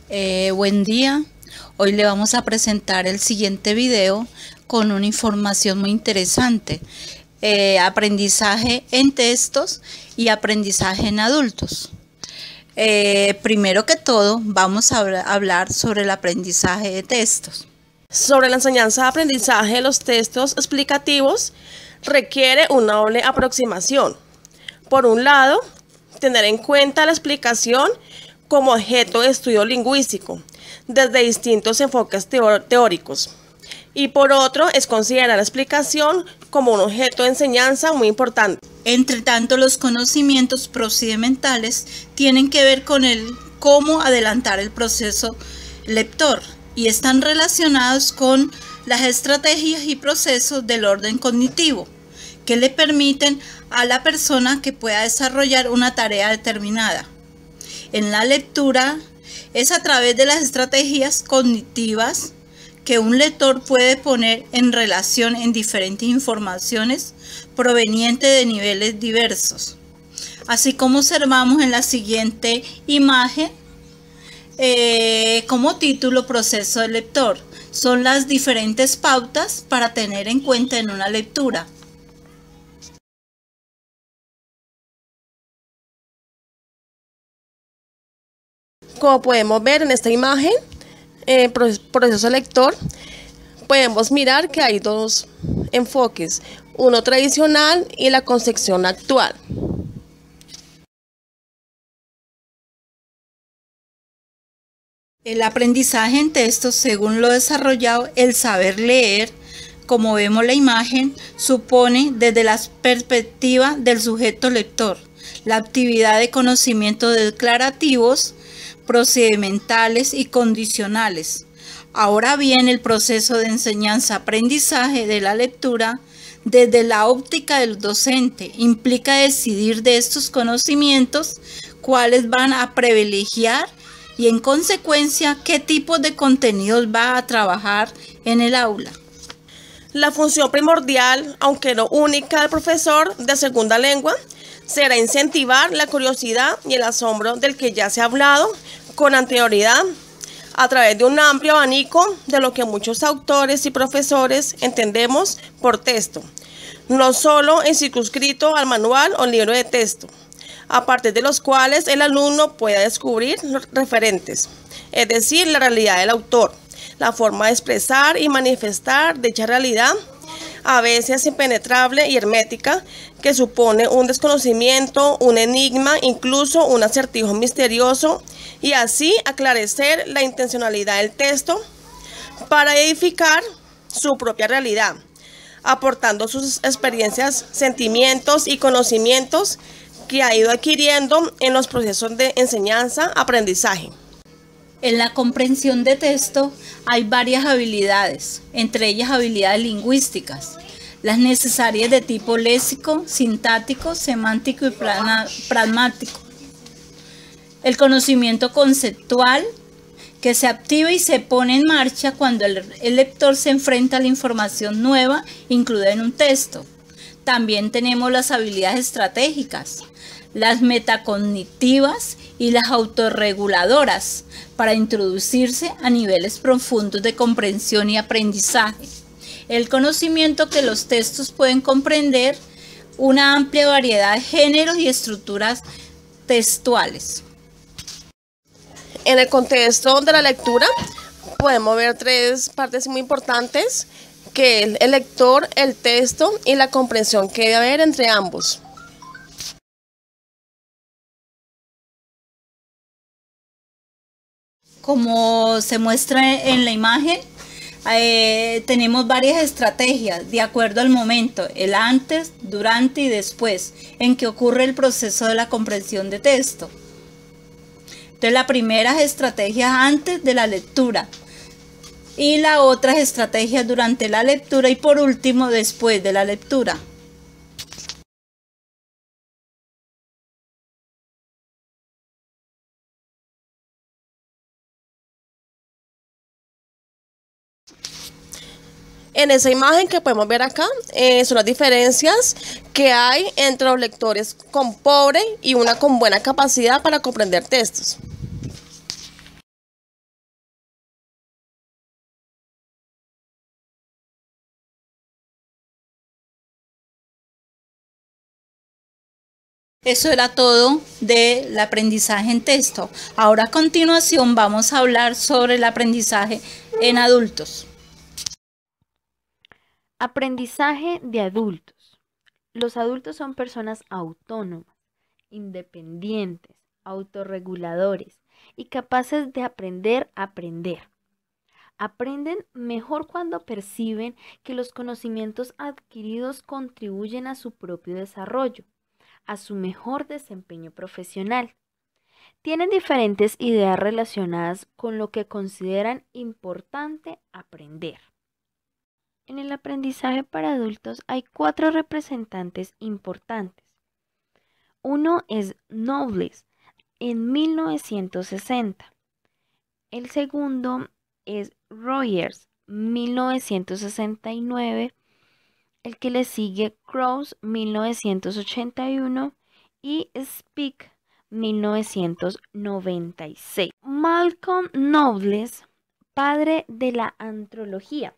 Buen día. Hoy le vamos a presentar el siguiente video con una información muy interesante. Aprendizaje en textos y aprendizaje en adultos. Primero que todo, vamos a hablar sobre el aprendizaje de textos. Sobre la enseñanza de aprendizaje de los textos explicativos, requiere una doble aproximación. Por un lado, tener en cuenta la explicación como objeto de estudio lingüístico, desde distintos enfoques teóricos. Y por otro, es considerar la explicación como un objeto de enseñanza muy importante. Entre tanto, los conocimientos procedimentales tienen que ver con cómo adelantar el proceso lector y están relacionados con las estrategias y procesos del orden cognitivo que le permiten a la persona que pueda desarrollar una tarea determinada. En la lectura es a través de las estrategias cognitivas que un lector puede poner en relación en diferentes informaciones provenientes de niveles diversos. Así como observamos en la siguiente imagen, como título proceso del lector, son las diferentes pautas para tener en cuenta en una lectura. Como podemos ver en esta imagen, proceso lector, podemos mirar que hay dos enfoques, uno tradicional y la concepción actual. El aprendizaje en textos, según lo desarrollado, el saber leer, como vemos la imagen, supone desde la perspectiva del sujeto lector, la actividad de conocimiento declarativos, procedimentales y condicionales. Ahora bien, el proceso de enseñanza-aprendizaje de la lectura, desde la óptica del docente, implica decidir de estos conocimientos cuáles van a privilegiar y en consecuencia qué tipo de contenidos va a trabajar en el aula. La función primordial, aunque no única, del profesor de segunda lengua será incentivar la curiosidad y el asombro del que ya se ha hablado con anterioridad a través de un amplio abanico de lo que muchos autores y profesores entendemos por texto, no solo en circunscrito al manual o libro de texto, a partir de los cuales el alumno pueda descubrir referentes, es decir, la realidad del autor, la forma de expresar y manifestar dicha realidad, a veces impenetrable y hermética, que supone un desconocimiento, un enigma, incluso un acertijo misterioso, y así aclarecer la intencionalidad del texto para edificar su propia realidad, aportando sus experiencias, sentimientos y conocimientos que ha ido adquiriendo en los procesos de enseñanza-aprendizaje. En la comprensión de texto hay varias habilidades, entre ellas habilidades lingüísticas, las necesarias de tipo léxico, sintáctico, semántico y pragmático. El conocimiento conceptual, que se activa y se pone en marcha cuando el lector se enfrenta a la información nueva incluida en un texto. También tenemos las habilidades estratégicas, las metacognitivas y las autorreguladoras para introducirse a niveles profundos de comprensión y aprendizaje. El conocimiento que los textos pueden comprender una amplia variedad de géneros y estructuras textuales. En el contexto de la lectura podemos ver tres partes muy importantes, que es el lector, el texto y la comprensión que debe haber entre ambos. Como se muestra en la imagen, tenemos varias estrategias de acuerdo al momento, el antes, durante y después, en que ocurre el proceso de la comprensión de texto. Entonces, la primera es estrategia antes de la lectura y la otra es estrategia durante la lectura y por último después de la lectura. En esa imagen que podemos ver acá, son las diferencias que hay entre los lectores con pobre y una con buena capacidad para comprender textos. Eso era todo del aprendizaje en texto. Ahora a continuación vamos a hablar sobre el aprendizaje en adultos. Aprendizaje de adultos. Los adultos son personas autónomas, independientes, autorreguladores y capaces de aprender a aprender. Aprenden mejor cuando perciben que los conocimientos adquiridos contribuyen a su propio desarrollo, a su mejor desempeño profesional. Tienen diferentes ideas relacionadas con lo que consideran importante aprender. En el aprendizaje para adultos hay 4 representantes importantes. Uno es Knowles en 1960. El segundo es Rogers, 1969. El que le sigue Krauss, 1981 y Speake, 1996. Malcolm Knowles, padre de la antropología,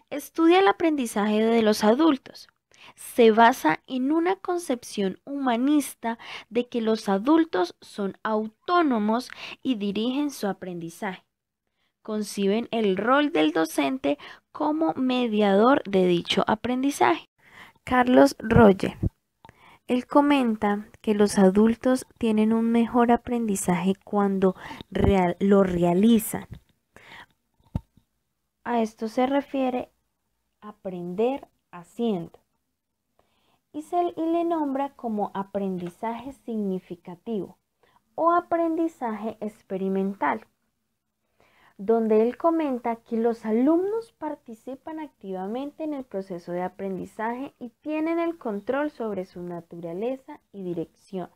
estudia el aprendizaje de los adultos. Se basa en una concepción humanista de que los adultos son autónomos y dirigen su aprendizaje. Conciben el rol del docente como mediador de dicho aprendizaje. Carlos Roger. Él comenta que los adultos tienen un mejor aprendizaje cuando lo realizan. A esto se refiere aprender haciendo. Y le nombra como aprendizaje significativo o aprendizaje experimental, donde él comenta que los alumnos participan activamente en el proceso de aprendizaje y tienen el control sobre su naturaleza y dirección,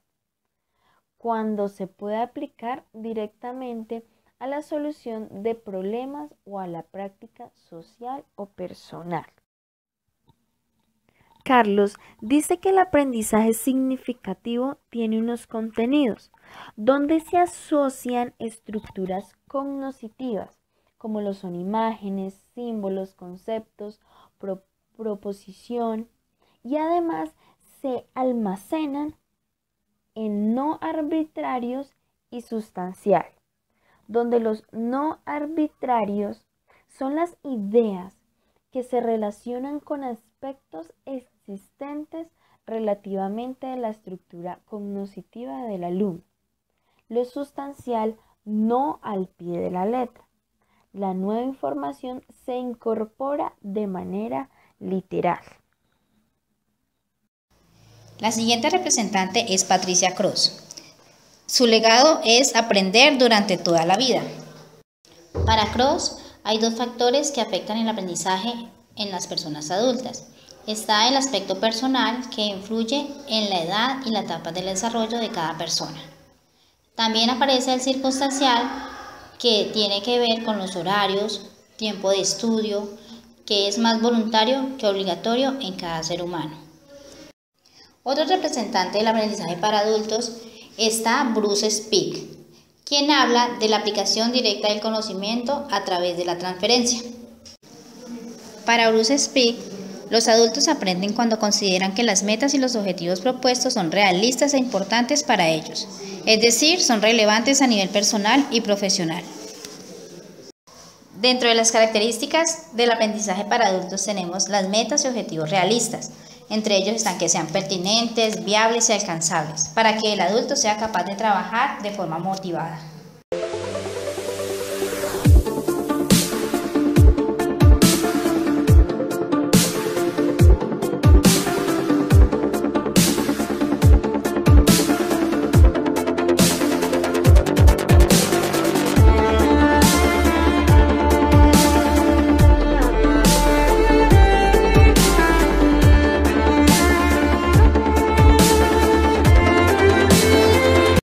cuando se puede aplicar directamente a la solución de problemas o a la práctica social o personal. Carlos dice que el aprendizaje significativo tiene unos contenidos donde se asocian estructuras cognitivas, como lo son imágenes, símbolos, conceptos, proposición, y además se almacenan en no arbitrarios y sustancial, donde los no arbitrarios son las ideas que se relacionan con aspectos existentes relativamente a la estructura cognitiva del alumno. Lo sustancial no al pie de la letra. La nueva información se incorpora de manera literal. La siguiente representante es Patricia Cross. Su legado es aprender durante toda la vida. Para Cross hay 2 factores que afectan el aprendizaje en las personas adultas. Está el aspecto personal, que influye en la edad y la etapa del desarrollo de cada persona. También aparece el circunstancial, que tiene que ver con los horarios, tiempo de estudio, que es más voluntario que obligatorio en cada ser humano. Otro representante del aprendizaje para adultos está Bruce Speake, quien habla de la aplicación directa del conocimiento a través de la transferencia. Para Bruce Speake, los adultos aprenden cuando consideran que las metas y los objetivos propuestos son realistas e importantes para ellos, es decir, son relevantes a nivel personal y profesional. Dentro de las características del aprendizaje para adultos tenemos las metas y objetivos realistas. Entre ellos están que sean pertinentes, viables y alcanzables, para que el adulto sea capaz de trabajar de forma motivada.